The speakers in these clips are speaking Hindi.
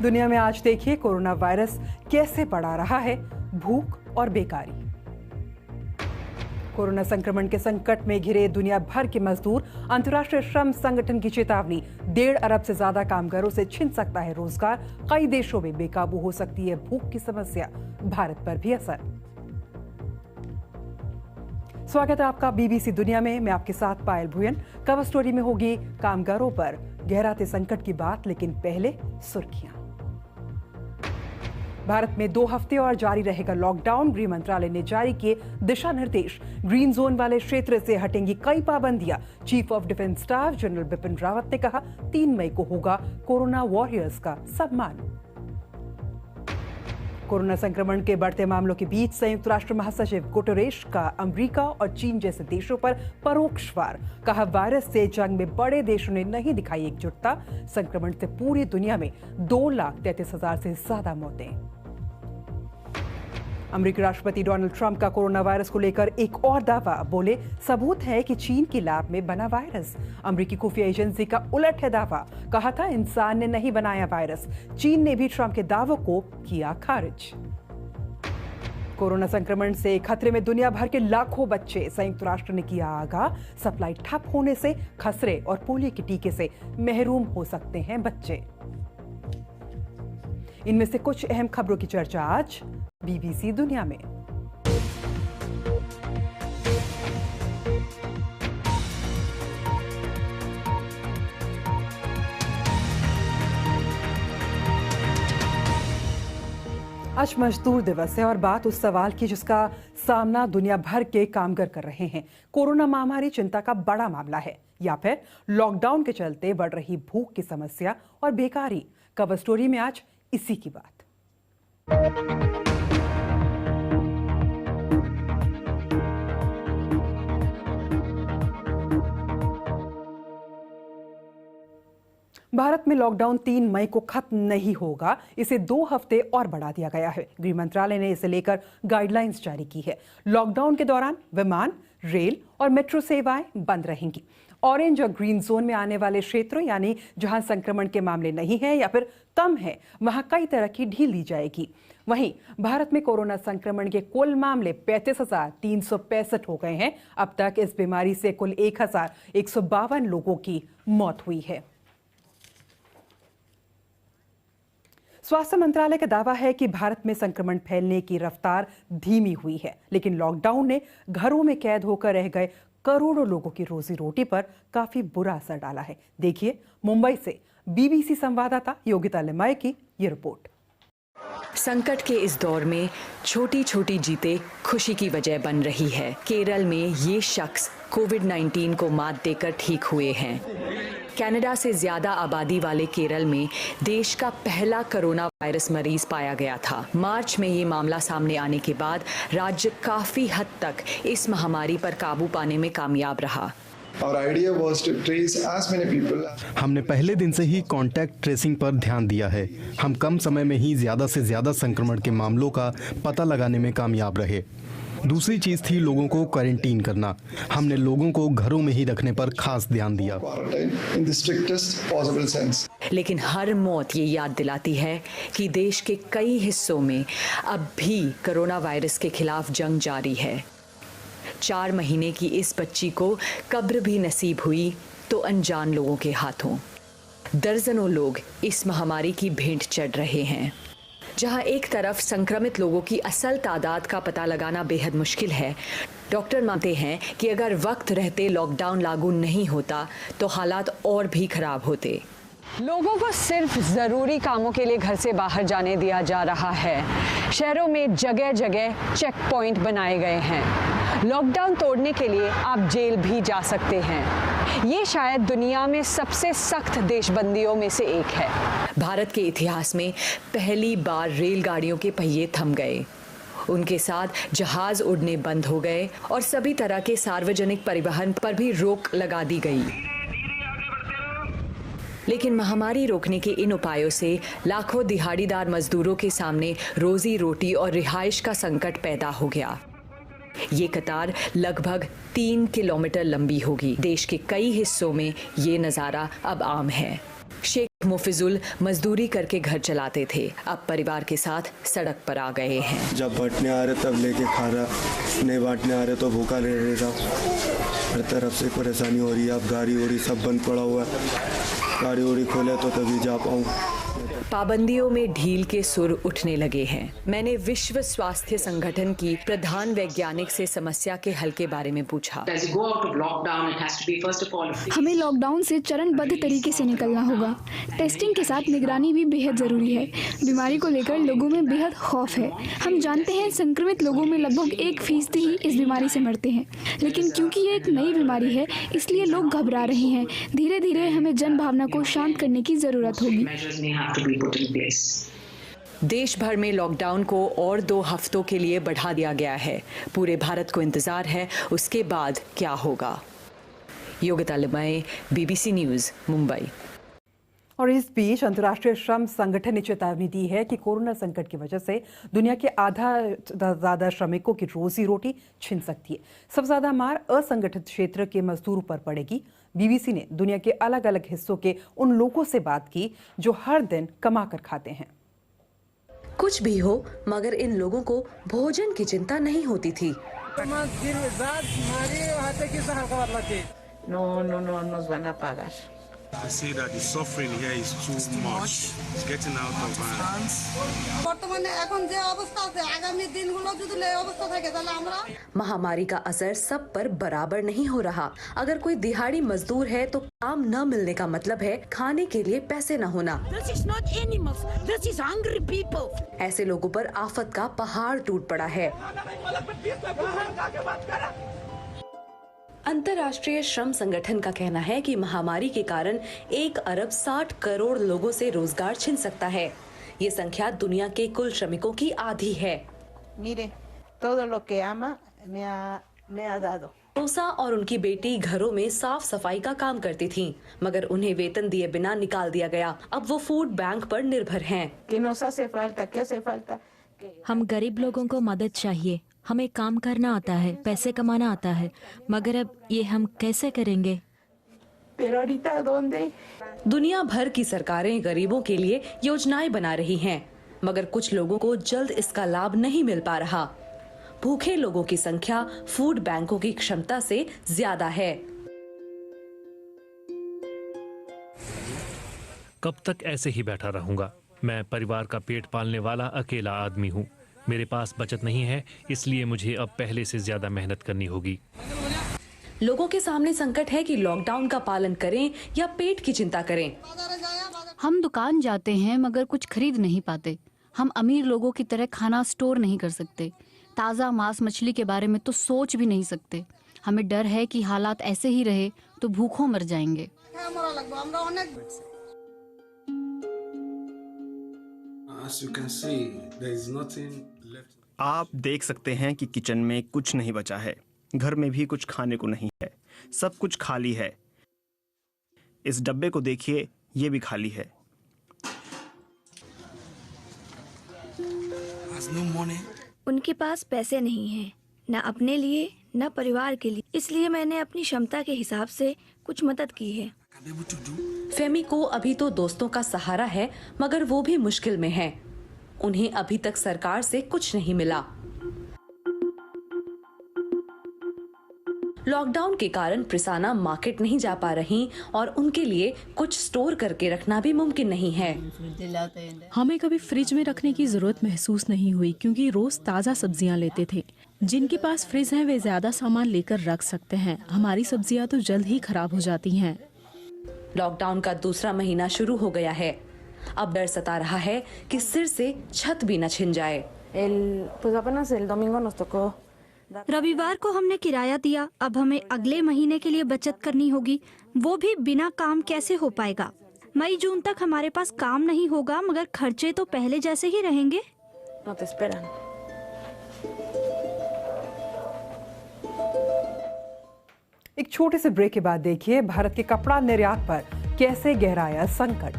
दुनिया में आज देखिए कोरोना वायरस कैसे बढ़ा रहा है भूख और बेकारी। कोरोना संक्रमण के संकट में घिरे दुनिया भर के मजदूर, अंतर्राष्ट्रीय श्रम संगठन की चेतावनी, 1.5 अरब से ज्यादा कामगारों से छिन सकता है रोजगार, कई देशों में बेकाबू हो सकती है भूख की समस्या, भारत पर भी असर। स्वागत है आपका बीबीसी दुनिया में, मैं आपके साथ पायल भुयन। कवर स्टोरी में होगी कामगारों पर गहराते संकट की बात, लेकिन पहले सुर्खियां। भारत में 2 हफ्ते और जारी रहेगा लॉकडाउन, गृह मंत्रालय ने जारी किए दिशा निर्देश। ग्रीन जोन वाले क्षेत्र से हटेंगी कई पाबंदियां। Chief of defence staff general Bipin Rawat ने कहा 3 मई को होगा कोरोना वॉरियर्स का सम्मान। कोरोना संक्रमण के बढ़ते मामलों के बीच संयुक्त राष्ट्र महासचिव गुटेरेश का अमेरिका और चीन जैसे देशों पर परोक्ष वार, कहा वायरस से जंग में बड़े देशों ने नहीं दिखाई एकजुटता, संक्रमण से पूरी दुनिया में 2,33,000 से ज्यादा मौतें। अमेरिकी राष्ट्रपति डोनाल्ड ट्रंप का कोरोना वायरस को लेकर एक और दावा, बोले सबूत है कि चीन की लैब में बना वायरस। अमेरिकी खुफिया एजेंसी का उलट है दावा, कहा था इंसान ने नहीं बनाया वायरस। चीन ने भी ट्रंप के दावों को किया खारिज। कोरोना संक्रमण से खतरे में दुनिया भर के लाखों बच्चे, संयुक्त राष्ट्र ने किया आगाह, सप्लाई ठप होने से खसरे और पोलियो के टीके से महरूम हो सकते हैं बच्चे। इनमें से कुछ अहम खबरों की चर्चा आज बीबीसी दुनिया में। आज मजदूर दिवस है और बात उस सवाल की जिसका सामना दुनिया भर के कामगार कर रहे हैं। कोरोना महामारी चिंता का बड़ा मामला है या फिर लॉकडाउन के चलते बढ़ रही भूख की समस्या और बेकारी। कवर स्टोरी में आज इसी की बात। भारत में लॉकडाउन 3 मई को खत्म नहीं होगा, इसे 2 हफ्ते और बढ़ा दिया गया है। गृह मंत्रालय ने इसे लेकर गाइडलाइंस जारी की है। लॉकडाउन के दौरान विमान, रेल और मेट्रो सेवाएं बंद रहेंगी। ऑरेंज और ग्रीन जोन में आने वाले क्षेत्रों, यानी जहां संक्रमण के मामले नहीं हैं या फिर कम है, वहां कई तरह की ढील दी जाएगी। वहीं भारत में कोरोना संक्रमण के कुल मामले 35,365 हो गए हैं। अब तक इस बीमारी से कुल 1,152 लोगों की मौत हुई है। स्वास्थ्य मंत्रालय का दावा है कि भारत में संक्रमण फैलने की रफ्तार धीमी हुई है, लेकिन लॉकडाउन ने घरों में कैद होकर रह गए करोड़ों लोगों की रोजी रोटी पर काफी बुरा असर डाला है। देखिए मुंबई से बीबीसी संवाददाता योगिता लिमाय की ये रिपोर्ट। संकट के इस दौर में छोटी छोटी जीतें खुशी की वजह बन रही है। केरल में ये शख्स कोविड-19 को मात देकर ठीक हुए हैं। कनाडा से ज्यादा आबादी वाले केरल में देश का पहला कोरोना वायरस मरीज पाया गया था। मार्च में ये मामला सामने आने के बाद राज्य काफी हद तक इस महामारी पर काबू पाने में कामयाब रहा। हमने पहले दिन से ही कॉन्टैक्ट ट्रेसिंग पर ध्यान दिया है। हम कम समय में ही ज्यादा से ज्यादा संक्रमण के मामलों का पता लगाने में कामयाब रहे। दूसरी चीज थी लोगों को क्वारंटीन करना। हमने लोगों को घरों में ही रखने पर खास ध्यान दिया। लेकिन हर मौत ये याद दिलाती है कि देश के कई हिस्सों में अब भी कोरोना वायरस के खिलाफ जंग जारी है। 4 महीने की इस बच्ची को कब्र भी नसीब हुई तो अनजान लोगों के हाथों। दर्जनों लोग इस महामारी की भेंट चढ़ रहे हैं। जहां एक तरफ संक्रमित लोगों की असल तादाद का पता लगाना बेहद मुश्किल है, डॉक्टर मानते हैं कि अगर वक्त रहते लॉकडाउन लागू नहीं होता तो हालात और भी खराब होते। लोगों को सिर्फ जरूरी कामों के लिए घर से बाहर जाने दिया जा रहा है। शहरों में जगह जगह चेक पॉइंट बनाए गए हैं। लॉकडाउन तोड़ने के लिए आप जेल भी जा सकते हैं। ये शायद दुनिया में सबसे सख्त देशबंदियों में से एक है। भारत के इतिहास में पहली बार रेलगाड़ियों के पहिए थम गए, उनके साथ जहाज उड़ने बंद हो गए और सभी तरह के सार्वजनिक परिवहन पर भी रोक लगा दी गई। लेकिन महामारी रोकने के इन उपायों से लाखों दिहाड़ीदार मजदूरों के सामने रोजी रोटी और रिहाइश का संकट पैदा हो गया। ये कतार लगभग 3 किलोमीटर लंबी होगी। देश के कई हिस्सों में ये नज़ारा अब आम है। शेख मुफिजुल मजदूरी करके घर चलाते थे, अब परिवार के साथ सड़क पर आ गए हैं। जब बांटने आ रहे तब लेके खा रहा, नहीं बांटने आ रहे तो भूखा रह रहा। हर तरफ से परेशानी हो रही है। अब गाड़ी उड़ी सब बंद पड़ा हुआ है। गाड़ी उड़ी खोले तो तभी जा पाऊँ। पाबंदियों में ढील के सुर उठने लगे हैं। मैंने विश्व स्वास्थ्य संगठन की प्रधान वैज्ञानिक से समस्या के हल के बारे में पूछा। हमें लॉकडाउन से चरणबद्ध तरीके से निकलना होगा। टेस्टिंग के साथ निगरानी भी बेहद जरूरी है। बीमारी को लेकर लोगों में बेहद खौफ है। हम जानते हैं संक्रमित लोगों में लगभग 1% ही इस बीमारी से मरते हैं, लेकिन क्योंकि ये एक नई बीमारी है इसलिए लोग घबरा रहे हैं। धीरे धीरे हमें जन भावना को शांत करने की जरूरत होगी। देश भर में लॉकडाउन को और 2 हफ्तों के लिए बढ़ा दिया गया है। पूरे भारत को इंतजार है उसके बाद क्या होगा। Yogita Limaye, BBC news, Mumbai. और इस बीच अंतर्राष्ट्रीय श्रम संगठन ने चेतावनी दी है कि कोरोना संकट की वजह से दुनिया के आधा ज्यादा श्रमिकों की रोजी रोटी छिन सकती है। सबसे ज्यादा मार असंगठित क्षेत्र के मजदूरों पर पड़ेगी। BBC ने दुनिया के अलग अलग हिस्सों के उन लोगों से बात की जो हर दिन कमा कर खाते हैं। कुछ भी हो, मगर इन लोगों को भोजन की चिंता नहीं होती थी। I see that the suffering here is too much. It's getting out of hand. महामारी का असर सब पर बराबर नहीं हो रहा। अगर कोई दिहाड़ी मजदूर है तो काम न मिलने का मतलब है खाने के लिए पैसे न होना। This is not animals. This is hungry people. ऐसे लोगों पर आफत का पहाड़ टूट पड़ा है। अंतर्राष्ट्रीय श्रम संगठन का कहना है कि महामारी के कारण 1 अरब 60 करोड़ लोगों से रोजगार छिन सकता है। ये संख्या दुनिया के कुल श्रमिकों की आधी है। रोसा और उनकी बेटी घरों में साफ सफाई का काम करती थीं, मगर उन्हें वेतन दिए बिना निकाल दिया गया। अब वो फूड बैंक पर निर्भर हैं। हम गरीब लोगों को मदद चाहिए। हमें काम करना आता है, पैसे कमाना आता है, मगर अब ये हम कैसे करेंगे? दुनिया भर की सरकारें गरीबों के लिए योजनाएं बना रही हैं, मगर कुछ लोगों को जल्द इसका लाभ नहीं मिल पा रहा। भूखे लोगों की संख्या फूड बैंकों की क्षमता से ज्यादा है। कब तक ऐसे ही बैठा रहूंगा? मैं परिवार का पेट पालने वाला अकेला आदमी हूँ। मेरे पास बचत नहीं है, इसलिए मुझे अब पहले से ज्यादा मेहनत करनी होगी। लोगों के सामने संकट है कि लॉकडाउन का पालन करें या पेट की चिंता करें। हम दुकान जाते हैं मगर कुछ खरीद नहीं पाते। हम अमीर लोगों की तरह खाना स्टोर नहीं कर सकते। ताज़ा मांस मछली के बारे में तो सोच भी नहीं सकते। हमें डर है कि हालात ऐसे ही रहे तो भूखों मर जाएंगे। आप देख सकते हैं कि किचन में कुछ नहीं बचा है। घर में भी कुछ खाने को नहीं है। सब कुछ खाली है। इस डब्बे को देखिए, ये भी खाली है। उनके पास पैसे नहीं हैं, न अपने लिए न परिवार के लिए। इसलिए मैंने अपनी क्षमता के हिसाब से कुछ मदद की है। फेमी को अभी तो दोस्तों का सहारा है, मगर वो भी मुश्किल में है। उन्हें अभी तक सरकार से कुछ नहीं मिला। लॉकडाउन के कारण प्रिसाना मार्केट नहीं जा पा रही और उनके लिए कुछ स्टोर करके रखना भी मुमकिन नहीं है। हमें कभी फ्रिज में रखने की जरूरत महसूस नहीं हुई, क्योंकि रोज ताज़ा सब्जियां लेते थे। जिनके पास फ्रिज है वे ज्यादा सामान लेकर रख सकते हैं। हमारी सब्जियां तो जल्द ही खराब हो जाती हैं। लॉकडाउन का दूसरा महीना शुरू हो गया है। अब डर सता रहा है कि सिर से छत भी न छिन जाए। रविवार को हमने किराया दिया। अब हमें अगले महीने के लिए बचत करनी होगी। वो भी बिना काम कैसे हो पाएगा? मई जून तक हमारे पास काम नहीं होगा, मगर खर्चे तो पहले जैसे ही रहेंगे। एक छोटे से ब्रेक के बाद देखिए भारत के कपड़ा निर्यात पर कैसे गहराया संकट।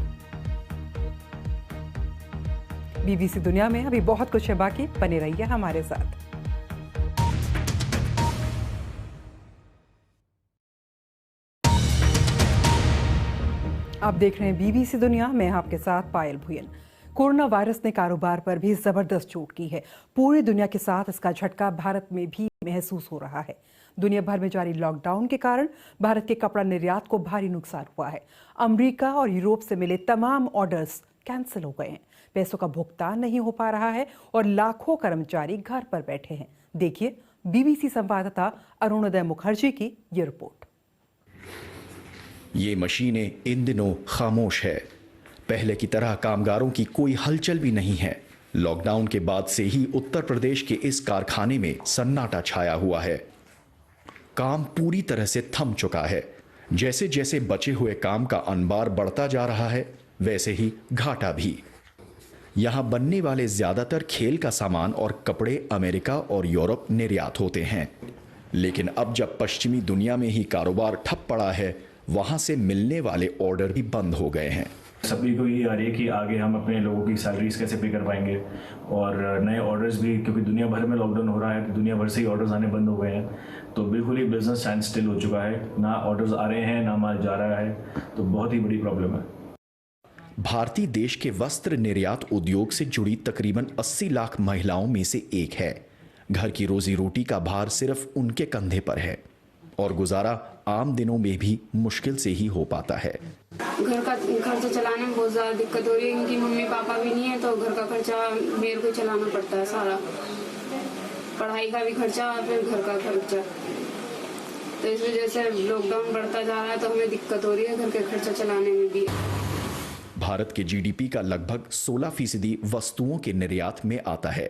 BBC दुनिया में अभी बहुत कुछ है बाकी, बने रहिए हमारे साथ। आप देख रहे हैं बीबीसी दुनिया में आपके साथ पायल भुयन। कोरोना वायरस ने कारोबार पर भी जबरदस्त चोट की है। पूरी दुनिया के साथ इसका झटका भारत में भी महसूस हो रहा है। दुनिया भर में जारी लॉकडाउन के कारण भारत के कपड़ा निर्यात को भारी नुकसान हुआ है। अमेरिका और यूरोप से मिले तमाम ऑर्डर्स कैंसिल हो गए हैं। पैसों का भुगतान नहीं हो पा रहा है और लाखों कर्मचारी घर पर बैठे हैं। देखिए बीबीसी संवाददाता अरुणोदय मुखर्जी की ये रिपोर्ट। ये मशीनें इन दिनों खामोश है। पहले की तरह कामगारों की कोई हलचल भी नहीं है। लॉकडाउन के बाद से ही उत्तर प्रदेश के इस कारखाने में सन्नाटा छाया हुआ है। काम पूरी तरह से थम चुका है। जैसे जैसे बचे हुए काम का अनबार बढ़ता जा रहा है, वैसे ही घाटा भी। यहाँ बनने वाले ज्यादातर खेल का सामान और कपड़े अमेरिका और यूरोप निर्यात होते हैं। लेकिन अब जब पश्चिमी दुनिया में ही कारोबार ठप पड़ा है, वहां से मिलने वाले ऑर्डर भी बंद हो गए हैं। सभी को ये आ रही है कि आगे हम अपने लोगों की सैलरीज कैसे पे कर पाएंगे, और नए ऑर्डर्स भी, क्योंकि दुनिया भर में लॉकडाउन हो रहा है तो दुनिया भर से ही ऑर्डर्स आने बंद हो गए हैं। तो बिल्कुल ही बिजनेस स्टैंड स्टिल हो चुका है। ना ऑर्डर्स आ रहे हैं, ना माल जा रहा है। तो बहुत ही बड़ी प्रॉब्लम है। भारतीय देश के वस्त्र निर्यात उद्योग से जुड़ी तकरीबन 80 लाख महिलाओं में से एक है। घर की रोजी रोटी का भार सिर्फ उनके कंधे पर है और गुजारा आम दिनों में भी मुश्किल से ही हो पाता है। घर का खर्चा चलाने में बहुत ज़्यादा दिक्कत हो रही है, क्योंकि मम्मी पापा भी नहीं है तो घर का खर्चा मेरे को चलाना पड़ता है सारा। पढ़ाई का भी खर्चा, फिर घर का खर्चा। तो इस वजह से लॉकडाउन बढ़ता जा रहा है तो हमें दिक्कत हो रही है घर के खर्चा चलाने में भी। भारत के जीडीपी का लगभग 16% वस्तुओं के निर्यात में आता है।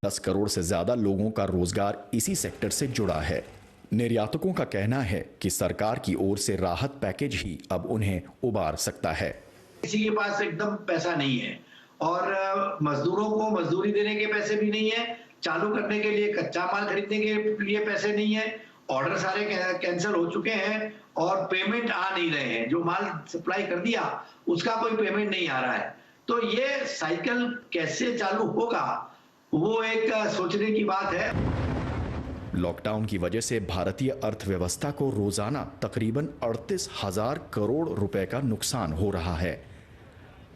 10 करोड़ से ज्यादा लोगों का रोजगार इसी सेक्टर से जुड़ा है। निर्यातकों का कहना है कि सरकार की ओर से राहत पैकेज ही अब उन्हें उबार सकता है। किसी के पास एकदम पैसा नहीं है और मजदूरों को मजदूरी देने के पैसे भी नहीं है, चालू करने के लिए कच्चा माल खरीदने के लिए पैसे नहीं है, ऑर्डर सारे कैंसिल हो चुके हैं और पेमेंट आ नहीं रहे हैं। जो माल सप्लाई कर दिया उसका कोई पेमेंट नहीं आ रहा है। तो ये साइकिल कैसे चालू होगा, वो एक सोचने की बात है। लॉकडाउन की वजह से भारतीय अर्थव्यवस्था को रोजाना तकरीबन 38,000 करोड़ रुपए का नुकसान हो रहा है।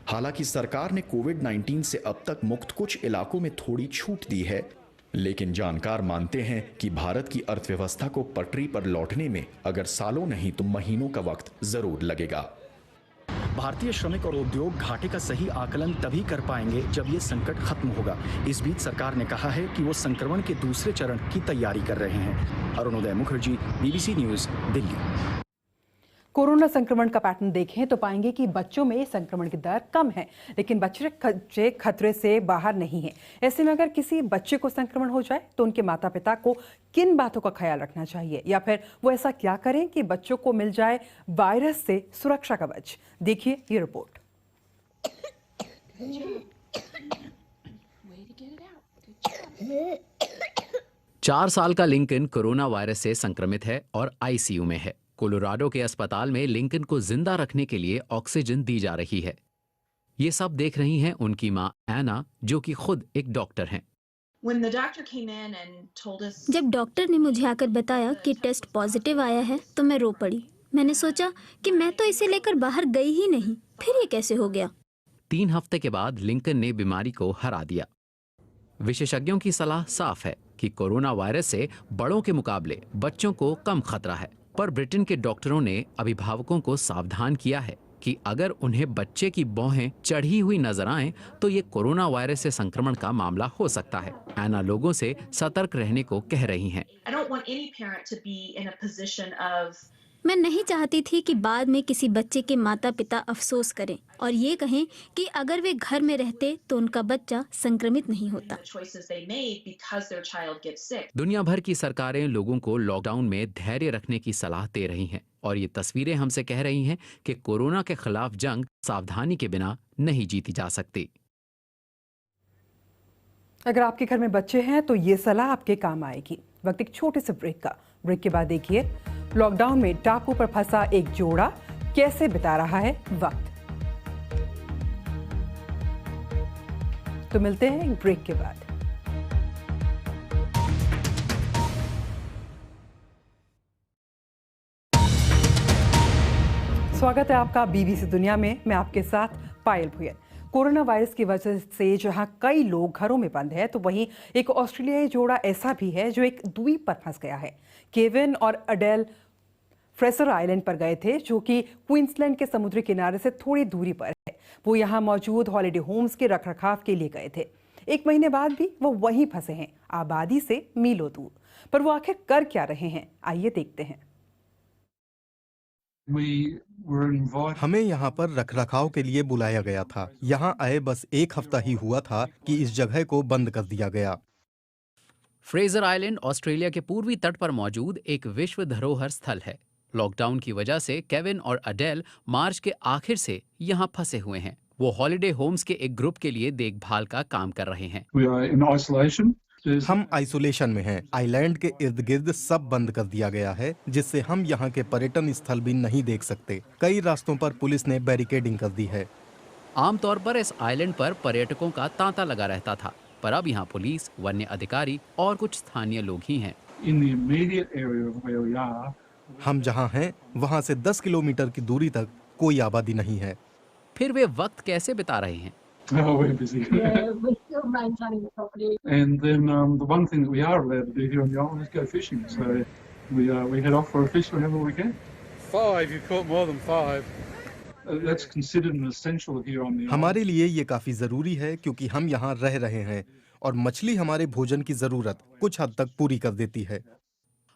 हालांकि सरकार ने कोविड-19 से अब तक मुक्त कुछ इलाकों में थोड़ी छूट दी है, लेकिन जानकार मानते हैं कि भारत की अर्थव्यवस्था को पटरी पर लौटने में अगर सालों नहीं तो महीनों का वक्त जरूर लगेगा। भारतीय श्रमिक और उद्योग घाटे का सही आकलन तभी कर पाएंगे जब ये संकट खत्म होगा। इस बीच सरकार ने कहा है कि वो संक्रमण के दूसरे चरण की तैयारी कर रहे हैं। Arunoday Mukherjee, BBC news, Delhi. Corona संक्रमण का पैटर्न देखें तो पाएंगे कि बच्चों में संक्रमण की दर कम है, लेकिन बच्चे खतरे से बाहर नहीं हैं। ऐसे में अगर किसी बच्चे को संक्रमण हो जाए तो उनके माता पिता को किन बातों का ख्याल रखना चाहिए, या फिर वो ऐसा क्या करें कि बच्चों को मिल जाए वायरस से सुरक्षा कवच। देखिए ये रिपोर्ट। 4 साल का लिंकन कोरोना वायरस से संक्रमित है और आईसीयू में है। कोलोराडो के अस्पताल में लिंकन को जिंदा रखने के लिए ऑक्सीजन दी जा रही है। ये सब देख रही हैं उनकी मां एना, जो कि खुद एक डॉक्टर हैं। जब डॉक्टर ने मुझे आकर बताया कि टेस्ट पॉजिटिव आया है तो मैं रो पड़ी। मैंने सोचा कि मैं तो इसे लेकर बाहर गई ही नहीं, फिर ये कैसे हो गया। 3 हफ्ते के बाद लिंकन ने बीमारी को हरा दिया। विशेषज्ञों की सलाह साफ है कि कोरोना वायरस से बड़ों के मुकाबले बच्चों को कम खतरा है, पर ब्रिटेन के डॉक्टरों ने अभिभावकों को सावधान किया है कि अगर उन्हें बच्चे की भौहें चढ़ी हुई नजर आएं तो ये कोरोना वायरस से संक्रमण का मामला हो सकता है। एना लोगों से सतर्क रहने को कह रही हैं। मैं नहीं चाहती थी कि बाद में किसी बच्चे के माता पिता अफसोस करें और ये कहें कि अगर वे घर में रहते तो उनका बच्चा संक्रमित नहीं होता। दुनिया भर की सरकारें लोगों को लॉकडाउन में धैर्य रखने की सलाह दे रही हैं और ये तस्वीरें हमसे कह रही हैं कि कोरोना के खिलाफ जंग सावधानी के बिना नहीं जीती जा सकती। अगर आपके घर में बच्चे हैं तो ये सलाह आपके काम आएगी। वक्त एक छोटे से ब्रेक का। ब्रेक के बाद देखिए लॉकडाउन में टापू पर फंसा एक जोड़ा कैसे बिता रहा है वक्त। तो मिलते हैं एक ब्रेक के बाद। स्वागत है आपका बीबीसी दुनिया में। मैं आपके साथ पायल भुयन। कोरोना वायरस की वजह से जहां कई लोग घरों में बंद हैं, तो वहीं एक ऑस्ट्रेलियाई जोड़ा ऐसा भी है जो एक द्वीप पर फंस गया है। केविन और अडेल फ्रेसर आइलैंड पर गए थे, जो कि क्वींसलैंड के समुद्री किनारे से थोड़ी दूरी पर है। वो यहाँ मौजूद हॉलिडे होम्स के रखरखाव के लिए गए थे। 1 महीने बाद भी वो वहीं फंसे हैं, आबादी से मीलों दूर। पर वो आखिर कर क्या रहे हैं, आइए देखते हैं। हमें यहाँ पर रखरखाव के लिए बुलाया गया था। यहाँ आए बस 1 हफ्ता ही हुआ था कि इस जगह को बंद कर दिया गया। फ्रेजर आइलैंड ऑस्ट्रेलिया के पूर्वी तट पर मौजूद एक विश्व धरोहर स्थल है। लॉकडाउन की वजह से केविन और अडेल मार्च के आखिर से यहाँ फंसे हुए हैं। वो हॉलिडे होम्स के एक ग्रुप के लिए देखभाल का काम कर रहे हैं। हम आइसोलेशन में हैं। आइलैंड के इर्द गिर्द सब बंद कर दिया गया है, जिससे हम यहाँ के पर्यटन स्थल भी नहीं देख सकते। कई रास्तों पर पुलिस ने बैरिकेडिंग कर दी है। आमतौर पर इस आइलैंड पर पर्यटकों का तांता लगा रहता था, पर अब यहाँ पुलिस, वन्य अधिकारी और कुछ स्थानीय लोग ही हैं। हम जहाँ हैं वहाँ से 10 किलोमीटर की दूरी तक कोई आबादी नहीं है। फिर वे वक्त कैसे बिता रहे हैं? Oh, we're busy. Yeah, we're still maintaining the property. And then the one thing that we are allowed to do here on the island is go fishing. So we head off for a fish whenever we can. 5, you caught more than 5. That's considered an essential here on the island. हमारे लिए ये काफी जरूरी है, क्योंकि हम यहाँ रह रहे हैं और मछली हमारे भोजन की जरूरत कुछ हद तक पूरी कर देती है।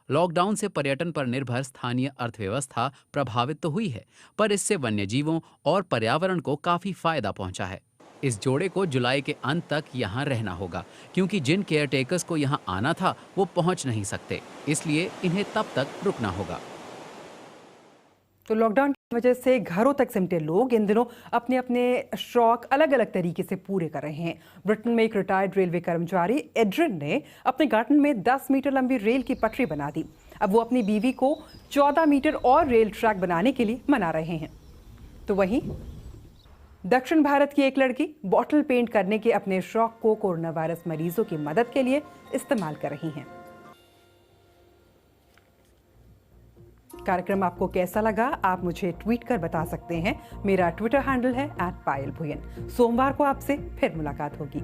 लॉकडाउन से पर्यटन पर निर्भर स्थानीय अर्थव्यवस्था प्रभावित तो हुई है, पर इससे वन्यजीवों और पर्यावरण को काफी फायदा पहुंचा है। इस जोड़े को जुलाई के अंत तक यहाँ रहना होगा, क्योंकि जिन केयरटेकर्स को यहाँ आना था वो पहुँच नहीं सकते, इसलिए इन्हें तब तक रुकना होगा। तो लॉकडाउन की वजह से घरों तक सिमटे लोग इन दिनों अपने अपने शौक अलग अलग तरीके से पूरे कर रहे हैं। ब्रिटेन में एक रिटायर्ड रेलवे कर्मचारी एड्रिन ने अपने गार्डन में 10 मीटर लंबी रेल की पटरी बना दी। अब वो अपनी बीवी को 14 मीटर और रेल ट्रैक बनाने के लिए मना रहे हैं। तो वहीं दक्षिण भारत की एक लड़की बॉटल पेंट करने के अपने शौक को कोरोना वायरस मरीजों की मदद के लिए इस्तेमाल कर रही हैं। कार्यक्रम आपको कैसा लगा, आप मुझे ट्वीट कर बता सकते हैं। मेरा ट्विटर हैंडल है @पायल भुयन। सोमवार को आपसे फिर मुलाकात होगी।